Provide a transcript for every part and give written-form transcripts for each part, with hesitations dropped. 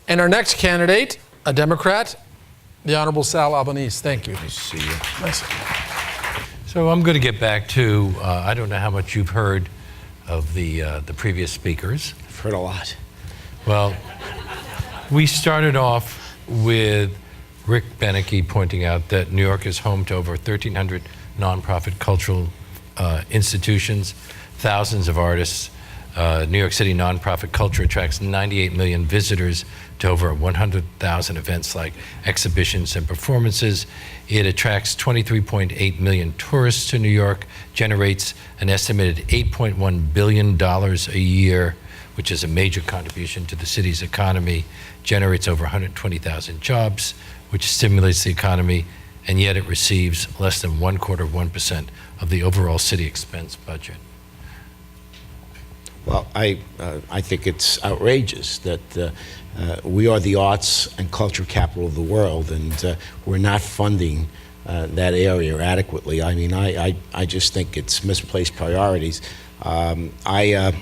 And our next candidate, a Democrat, the Honorable Sal Albanese. Thank you. Nice to see you. Nice. So I'm going to get back to, I don't know how much you've heard of the previous speakers. I've heard a lot. Well, we started off with Rick Beneke pointing out that New York is home to over 1,300 nonprofit cultural institutions, thousands of artists. New York City nonprofit culture attracts 98 million visitors to over 100,000 events like exhibitions and performances. It attracts 23.8 million tourists to New York, generates an estimated $8.1 billion a year, which is a major contribution to the city's economy, generates over 120,000 jobs, which stimulates the economy, and yet it receives less than 1% of the overall city expense budget. Well, I think it's outrageous that we are the arts and culture capital of the world, and we're not funding that area adequately. I mean, I just think it's misplaced priorities. I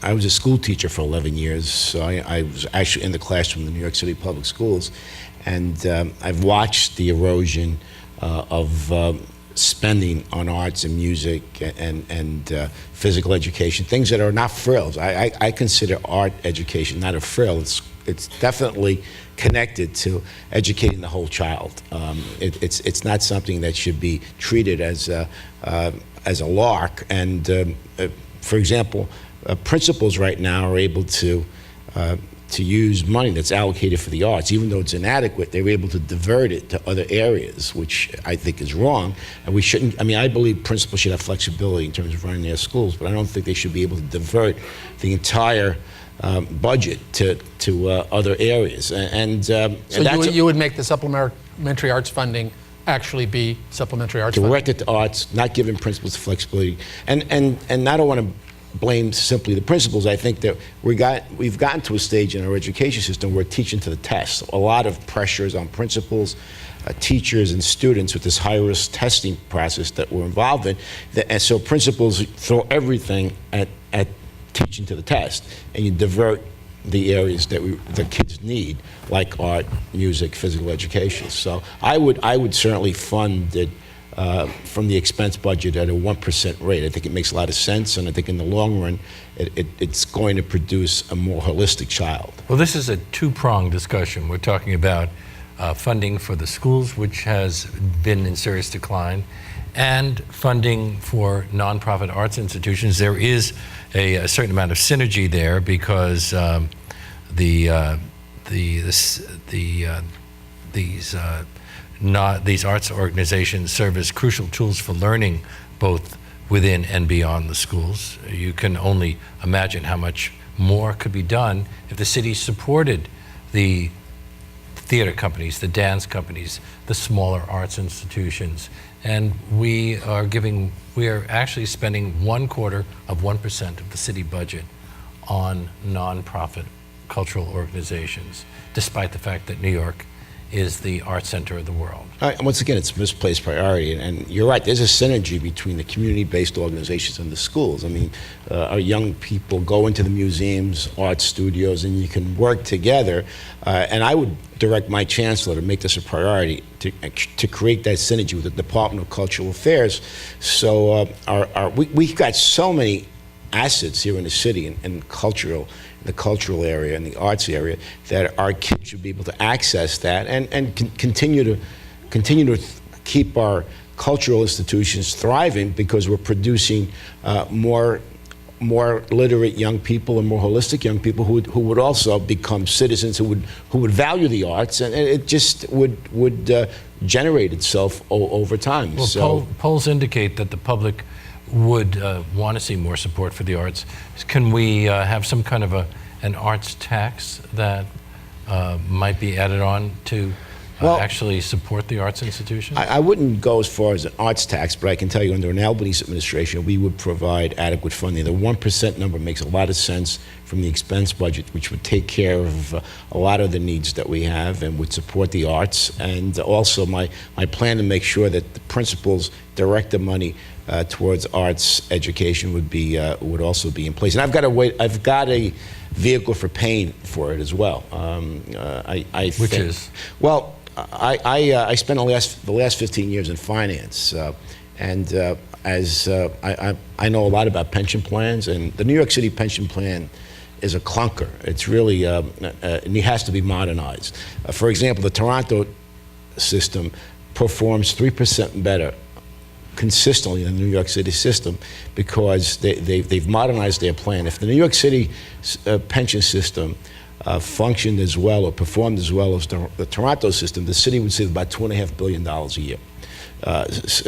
was a school teacher for 11 years, so I was actually in the classroom in the New York City public schools, and I've watched the erosion of spending on arts and music and physical education, things that are not frills. I consider art education not a frill. It's definitely connected to educating the whole child. It's not something that should be treated as a lark. And for example, principals right now are able to use money that's allocated for the arts. Even though it's inadequate, they're able to divert it to other areas, which I think is wrong. And we shouldn't, I mean, I believe principals should have flexibility in terms of running their schools, but I don't think they should be able to divert the entire budget to other areas. So you would make the supplementary arts funding actually be supplementary arts funding? Direct it to arts, not giving principals flexibility. And I don't want to blame simply the principals. I think that we've gotten to a stage in our education system where teaching to the test. A lot of pressures on principals, teachers, and students with this high-risk testing process that we're involved in. And so principals throw everything at teaching to the test, and you divert the areas that the kids need, like art, music, physical education. So I would certainly fund it from the expense budget at a 1% rate. I think it makes a lot of sense, and I think in the long run, it's going to produce a more holistic child. Well, this is a two-pronged discussion. We're talking about funding for the schools, which has been in serious decline, and funding for nonprofit arts institutions. There is a certain amount of synergy there because these arts organizations serve as crucial tools for learning both within and beyond the schools. You can only imagine how much more could be done if the city supported the theater companies, the dance companies, the smaller arts institutions. And we are actually spending 1% of the city budget on nonprofit cultural organizations, despite the fact that New York is the art center of the world. Once again, it's misplaced priority, and you're right, there's a synergy between the community-based organizations and the schools. I mean, our young people go into the museums, art studios, and you can work together, and I would direct my chancellor to make this a priority to create that synergy with the Department of Cultural Affairs. So we've got so many assets here in the city and the cultural area and the arts area, that our kids should be able to access that and continue to keep our cultural institutions thriving, because we're producing more literate young people and more holistic young people who would also become citizens who would value the arts, and it just would generate itself over time. Well, so polls indicate that the public would want to see more support for the arts. Can we have some kind of an arts tax that might be added on to actually support the arts institutions? I wouldn't go as far as an arts tax, but I can tell you under an Albanese administration, we would provide adequate funding. The 1% number makes a lot of sense from the expense budget, which would take care of a lot of the needs that we have and would support the arts. And also my plan to make sure that the principals direct the money towards arts education would also be in place. And I've got a vehicle for paying for it as well. Which is? Well, I spent the last 15 years in finance, and I know a lot about pension plans, and the New York City pension plan is a clunker. It's really, and it has to be modernized. For example, the Toronto system performs 3% better consistently than the New York City system because they've modernized their plan. If the New York City pension system functioned as well or performed as well as the Toronto system, the city would save about $2.5 billion a year.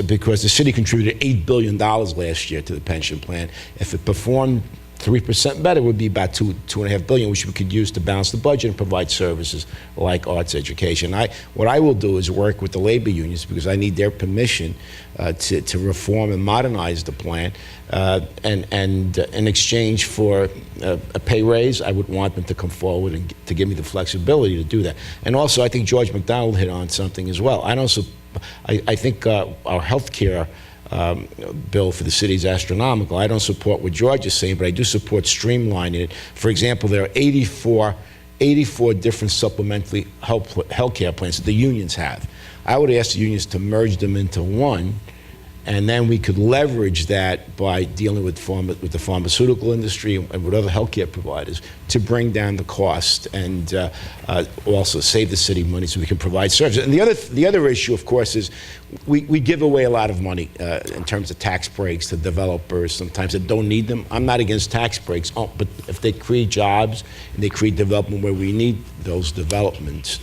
Because the city contributed $8 billion last year to the pension plan. If it performed 3% better, it would be about $2.5 billion, which we could use to balance the budget and provide services like arts education. What I will do is work with the labor unions because I need their permission to reform and modernize the plan. And in exchange for a pay raise, I would want them to come forward and to give me the flexibility to do that. And also, I think George McDonald hit on something as well. I think our health care bill for the city is astronomical. I don't support what George is saying, but I do support streamlining it. For example, there are 84 different supplementary health care plans that the unions have. I would ask the unions to merge them into one, and then we could leverage that by dealing with the pharmaceutical industry and with other healthcare providers to bring down the cost and also save the city money so we can provide services. And the other issue, of course, is we give away a lot of money in terms of tax breaks to developers sometimes that don't need them. I'm not against tax breaks, but if they create jobs and they create development where we need those developments,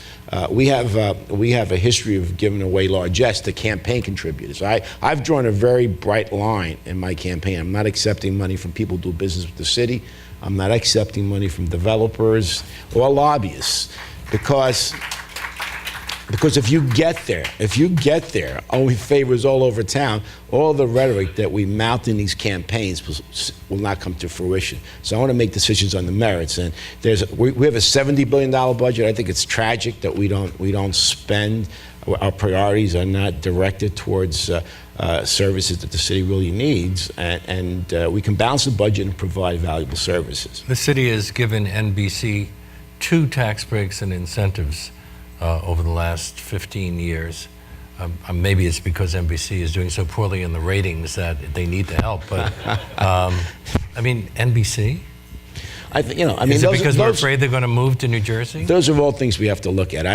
we have a history of giving away largesse to campaign contributors. I've drawn a very bright line in my campaign. I'm not accepting money from people who do business with the city. I'm not accepting money from developers or lobbyists because if you get there, only favors all over town, all the rhetoric that we mount in these campaigns will not come to fruition. So I want to make decisions on the merits. And we have a $70 billion budget. I think it's tragic that we don't spend. Our priorities are not directed towards services that the city really needs, and we can balance the budget and provide valuable services. The city has given NBC 2 tax breaks and incentives over the last 15 years. Maybe it's because NBC is doing so poorly in the ratings that they need the help, but I mean, NBC? Is it because we're afraid they're going to move to New Jersey? Those are all things we have to look at.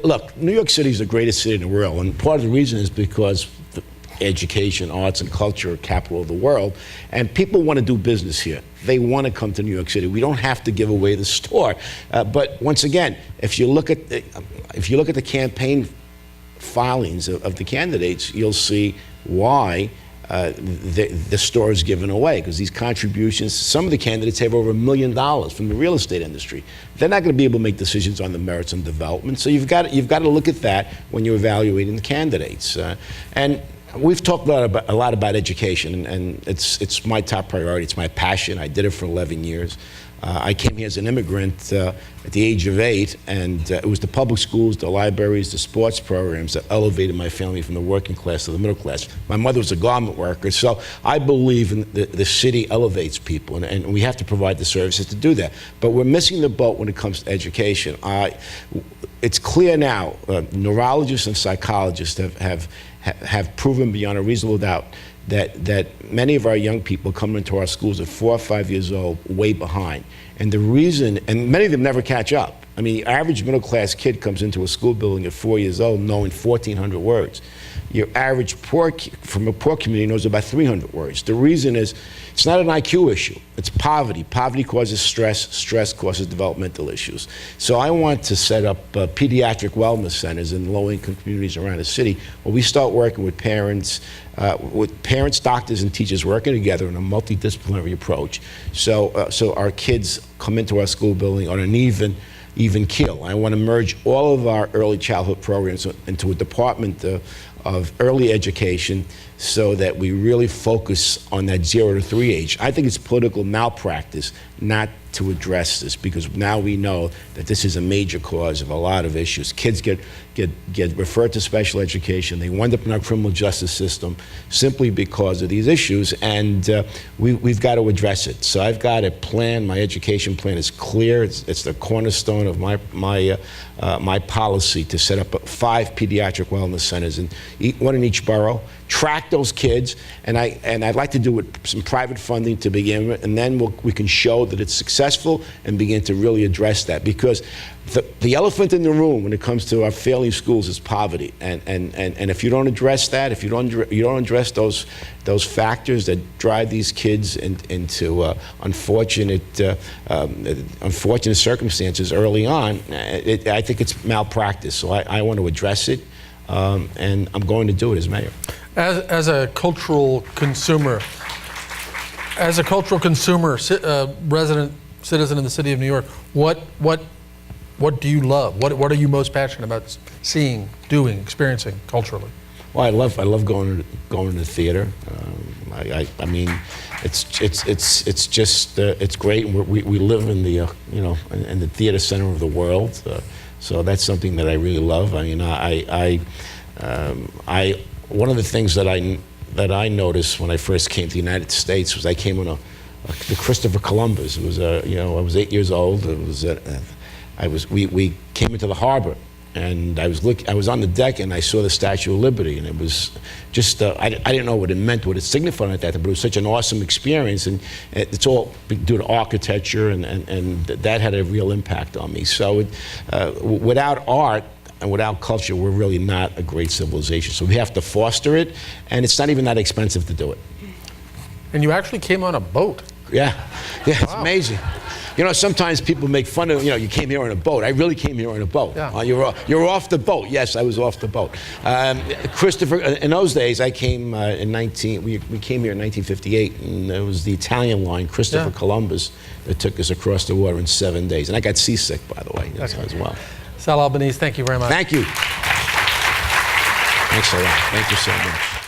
Look, New York City is the greatest city in the world, and part of the reason is because the education, arts, and culture are capital of the world, and people want to do business here. They want to come to New York City. We don't have to give away the store. But once again, if you look at the campaign filings of the candidates, you'll see why the store is given away, because these contributions, some of the candidates have over $1 million from the real estate industry. They're not going to be able to make decisions on the merits and development. So you've got to look at that when you're evaluating the candidates. And we've talked a lot about education, and it's my top priority. It's my passion. I did it for 11 years. I came here as an immigrant at the age of 8, and it was the public schools, the libraries, the sports programs that elevated my family from the working class to the middle class. My mother was a garment worker, so I believe in the city elevates people, and we have to provide the services to do that. But we're missing the boat when it comes to education. It's clear now, neurologists and psychologists have proven beyond a reasonable doubt that many of our young people come into our schools at 4 or 5 years old, way behind. And the reason, and many of them never catch up. I mean, the average middle class kid comes into a school building at 4 years old knowing 1,400 words. Your average from a poor community knows about 300 words. The reason is, it's not an IQ issue, it's poverty. Poverty causes stress, stress causes developmental issues. So I want to set up pediatric wellness centers in low-income communities around the city where we start working with parents, doctors, and teachers working together in a multidisciplinary approach. So our kids come into our school building on an even even kill. I want to merge all of our early childhood programs into a department of early education so that we really focus on that 0 to 3 age. I think it's political malpractice not to address this, because now we know that this is a major cause of a lot of issues. Kids get referred to special education. They wind up in our criminal justice system simply because of these issues, and we've got to address it. So I've got a plan. My education plan is clear. It's the cornerstone of my policy to set up 5 pediatric wellness centers, and one in each borough. Track those kids, and I'd like to do it with some private funding to begin with, and then we can show that it's successful and begin to really address that, because the elephant in the room when it comes to our failing schools is poverty, and if you don't address that, if you don't address those factors that drive these kids into unfortunate circumstances early on, I think it's malpractice. So I want to address it, and I'm going to do it as mayor. As a cultural consumer, resident citizen in the city of New York, what do you love? What are you most passionate about seeing, doing, experiencing culturally? Well, I love going to the theater. I mean, it's just it's great. We live in the in the theater center of the world, so that's something that I really love. I mean, one of the things that I noticed when I first came to the United States was I came on the Christopher Columbus. It was I was 8 years old. It was we came into the harbor, and I was on the deck, and I saw the Statue of Liberty, and it was just I didn't know what it meant, what it signified at that time, but it was such an awesome experience, and it's all due to architecture, and that had a real impact on me. So without art and without culture, we're really not a great civilization. So we have to foster it, and it's not even that expensive to do it. And you actually came on a boat. Yeah, it's amazing. Sometimes people make fun of, you came here on a boat. I really came here on a boat. Yeah. You're off the boat. Yes, I was off the boat. Christopher, in those days, I came we came here in 1958, and it was the Italian line, Christopher Columbus, that took us across the water in 7 days. And I got seasick, by the way, as well. Sal Albanese, thank you very much. Thank you. Thanks a lot. Thank you so much.